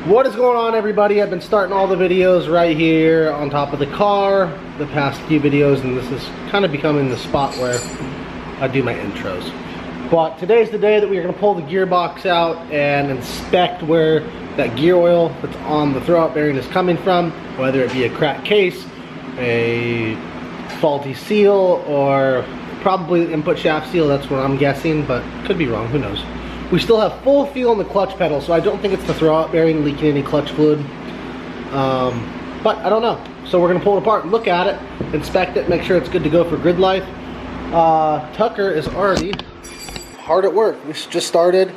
What is going on, everybody? I've been starting all the videos right here on top of the car the past few videos, and this is kind of becoming the spot where I do my intros. But today's the day that we're going to pull the gearbox out and inspect where that gear oil that's on the throwout bearing is coming from, whether it be a cracked case, a faulty seal, or probably the input shaft seal. That's what I'm guessing, but could be wrong, who knows. We still have full feel in the clutch pedal, so I don't think it's the throwout bearing leaking any clutch fluid. But I don't know. So we're gonna pull it apart, look at it, inspect it, make sure it's good to go for grid life. Tucker is already hard at work. We just started.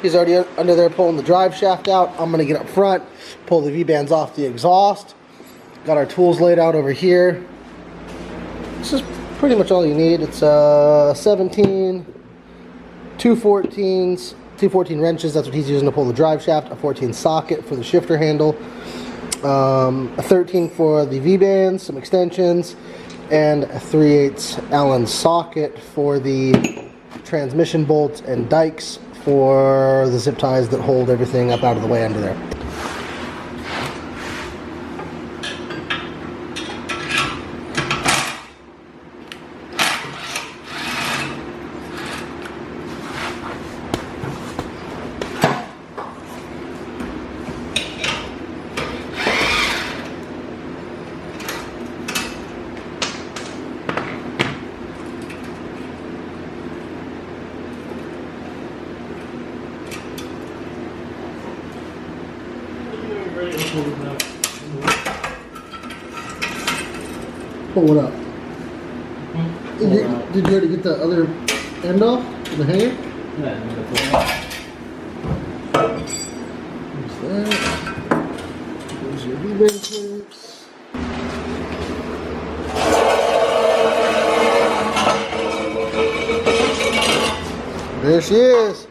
He's already under there pulling the drive shaft out. I'm gonna get up front, pull the V-bands off the exhaust. Got our tools laid out over here. This is pretty much all you need. It's 17. 214 wrenches, that's what he's using to pull the drive shaft, a 14 socket for the shifter handle, a 13 for the V-bands, some extensions, and a 3/8 Allen socket for the transmission bolts and dikes for the zip ties that hold everything up out of the way under there. Pull it up. Did you already get the other end off? The hanger? Yeah, There's that. There's your V-band clips. There she is.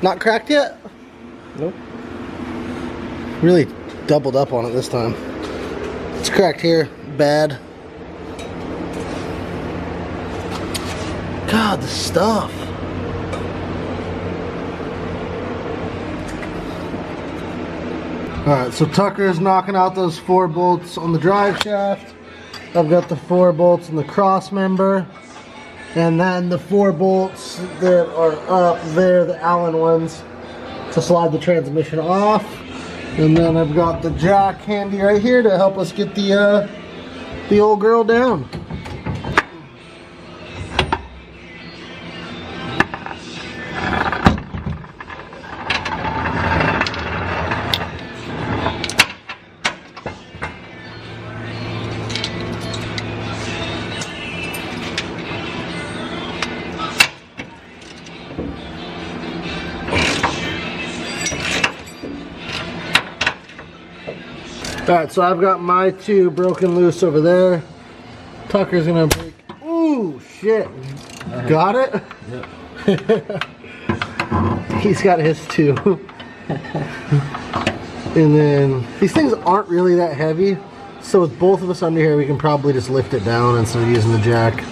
Not cracked yet? Nope. Really doubled up on it this time. It's cracked here, bad. God, the stuff. Alright, so Tucker's knocking out those 4 bolts on the drive shaft. I've got the 4 bolts in the cross member. And then the 4 bolts that are up there, the Allen ones, to slide the transmission off. And then I've got the jack handy right here to help us get the old girl down. Alright, so I've got my 2 broken loose over there. Tucker's gonna break. Ooh, shit. Got it? Yep. He's got his 2. And then, these things aren't really that heavy, so with both of us under here, we can probably just lift it down instead of using the jack.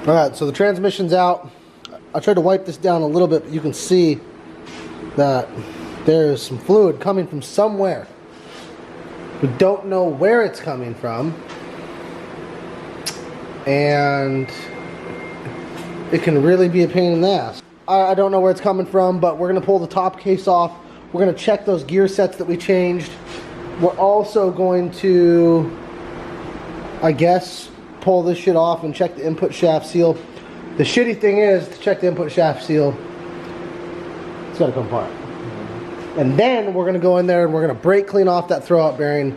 Alright, so the transmission's out. I tried to wipe this down a little bit, but you can see that there's some fluid coming from somewhere. We don't know where it's coming from, and it can really be a pain in the ass. I don't know where it's coming from, but we're going to pull the top case off. We're going to check those gear sets that we changed. We're also going to, I guess, pull this shit off and check the input shaft seal. The shitty thing is, to check the input shaft seal, it's got to come apart. And then we're going to go in there and we're going to brake clean off that throwout bearing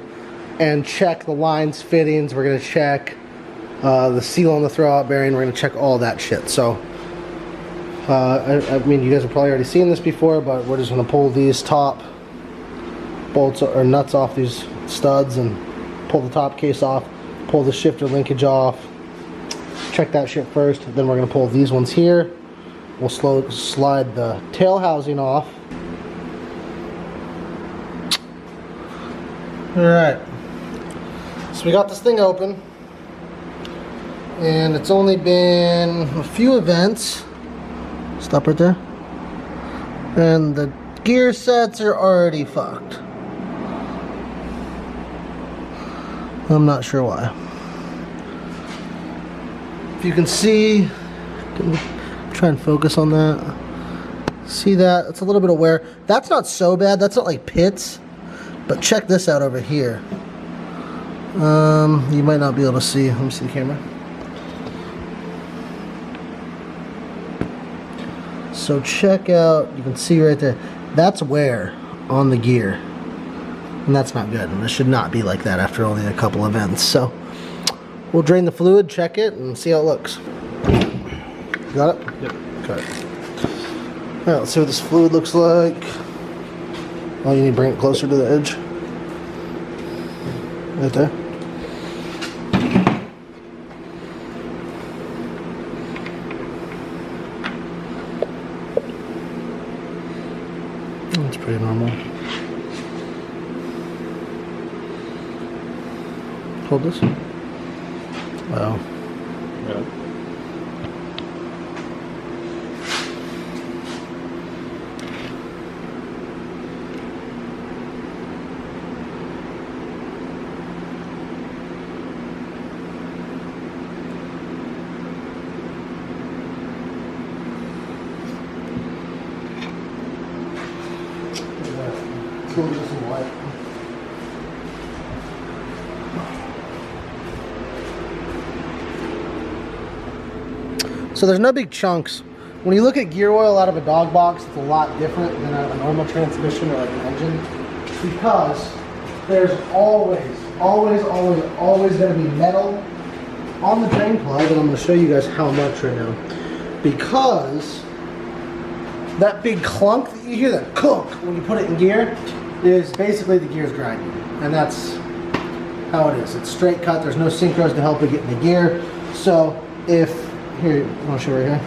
and check the lines, fittings. We're going to check the seal on the throwout bearing. We're going to check all that shit. So, I mean, you guys have probably already seen this before, but we're just going to pull these top bolts or nuts off these studs and pull the top case off, pull the shifter linkage off. Check that shit first, then we're going to pull these ones here. We'll slide the tail housing off. Alright, so we got this thing open. And it's only been a few events. Stop right there. And the gear sets are already fucked. I'm not sure why. If you can see, try and focus on that. See that? It's a little bit of wear. That's not so bad. That's not like pits. But check this out over here. You might not be able to see. Let me see the camera. So check out, you can see right there, that's wear on the gear. And that's not good. And it should not be like that after only a couple events. So we'll drain the fluid, check it, and see how it looks. Got it? Yep. Got it. Alright, let's see what this fluid looks like. Oh, you need to bring it closer to the edge. Right there. That's pretty normal. Hold this. Wow. Yeah. Some white. So there's no big chunks. When you look at gear oil out of a dog box, it's a lot different than a normal transmission or like an engine, because there's always going to be metal on the drain plug, and I'm going to show you guys how much right now. Because that big clunk that you hear, that clunk when you put it in gear, is basically the gear's grinding, and that's how it is. It's straight cut. There's no synchros to help it get in the gear. So if here, I want to show right here.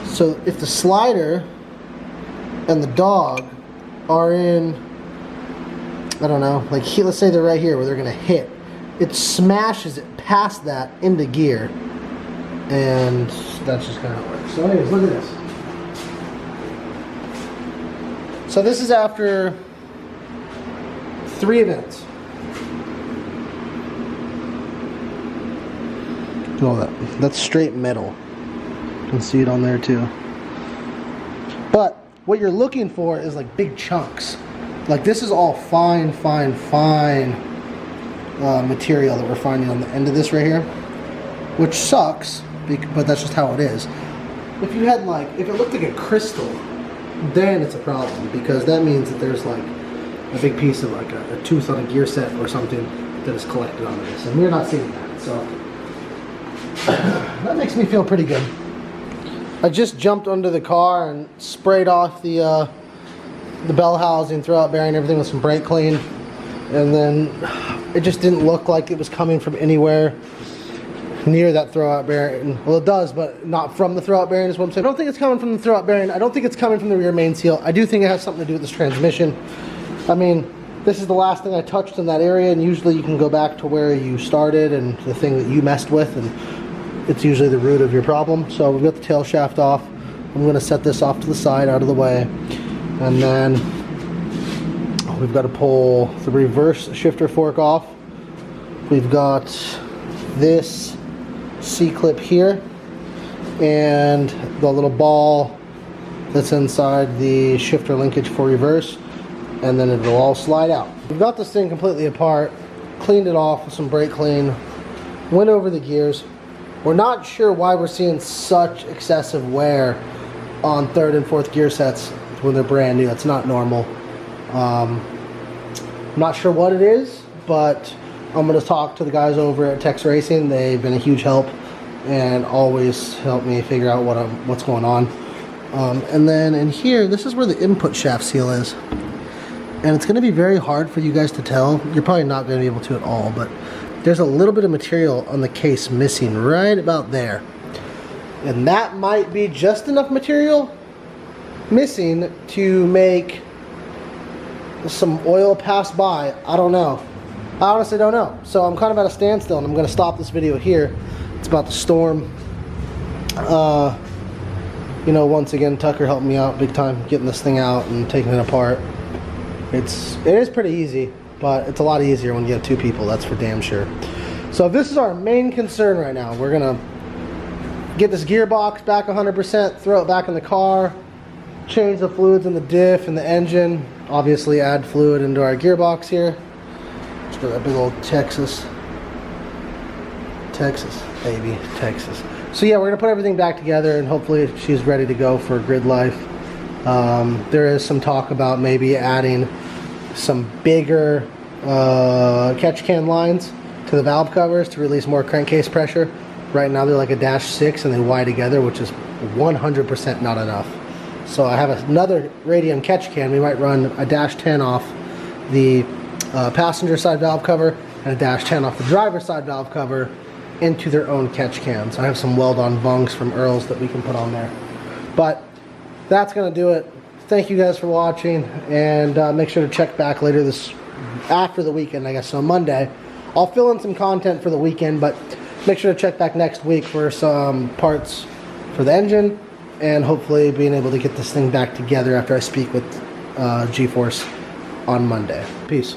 So if the slider and the dog are in, I don't know, like here, let's say they're right here where they're gonna hit, it smashes it past that into gear, and that's just kind of how it works. So anyways, look at this. So this is after 3 events. Look at all that. That's straight metal. You can see it on there too. But what you're looking for is like big chunks. Like this is all fine material that we're finding on the end of this right here, which sucks, but that's just how it is. If you had like, if it looked like a crystal, then it's a problem, because that means that there's like a big piece of like a tooth on a gear set or something that is collected onto this, and we're not seeing that. So that makes me feel pretty good. I just jumped under the car and sprayed off the bell housing, throwout bearing, everything with some brake clean, and then it just didn't look like it was coming from anywhere near that throwout bearing. Well, it does, but not from the throwout bearing is what I'm saying. I don't think it's coming from the throwout bearing. I don't think it's coming from the rear main seal. I do think it has something to do with this transmission. I mean, this is the last thing I touched in that area, and usually you can go back to where you started and the thing that you messed with, and it's usually the root of your problem. So we've got the tail shaft off. I'm going to set this off to the side, out of the way, and then we've got to pull the reverse shifter fork off. We've got this C-clip here and the little ball that's inside the shifter linkage for reverse, and then it'll all slide out. We've got this thing completely apart, cleaned it off with some brake clean, went over the gears. We're not sure why we're seeing such excessive wear on 3rd and 4th gear sets when they're brand new. That's not normal. I'm not sure what it is, but I'm going to talk to the guys over at Tex Racing. They've been a huge help and always help me figure out what's going on. And then in here, this is where the input shaft seal is. And it's going to be very hard for you guys to tell. You're probably not going to be able to at all, but there's a little bit of material on the case missing right about there. And that might be just enough material missing to make some oil pass by. I don't know. I honestly don't know. So I'm kind of at a standstill, and I'm going to stop this video here It's about to storm. You know, once again, Tucker helped me out big time getting this thing out and taking it apart. It is pretty easy, but it's a lot easier when you have two people, that's for damn sure. So this is our main concern right now. We're gonna get this gearbox back 100%, throw it back in the car, change the fluids in the diff and the engine, obviously add fluid into our gearbox here. Let's go that big old Texas, baby, Texas. So yeah, we're gonna put everything back together and hopefully she's ready to go for grid life. There is some talk about maybe adding some bigger catch can lines to the valve covers to release more crankcase pressure. Right now they're like a -6 and they wide together, which is 100% not enough. So I have another radium catch can. We might run a -10 off the passenger side valve cover and a -10 off the driver side valve cover into their own catch cans. I have some weld-on bunks from Earl's that we can put on there. But that's gonna do it. Thank you guys for watching, and make sure to check back later after the weekend, I guess, so Monday. I'll fill in some content for the weekend, but make sure to check back next week for some parts for the engine and hopefully being able to get this thing back together after I speak with G-Force on Monday. Peace.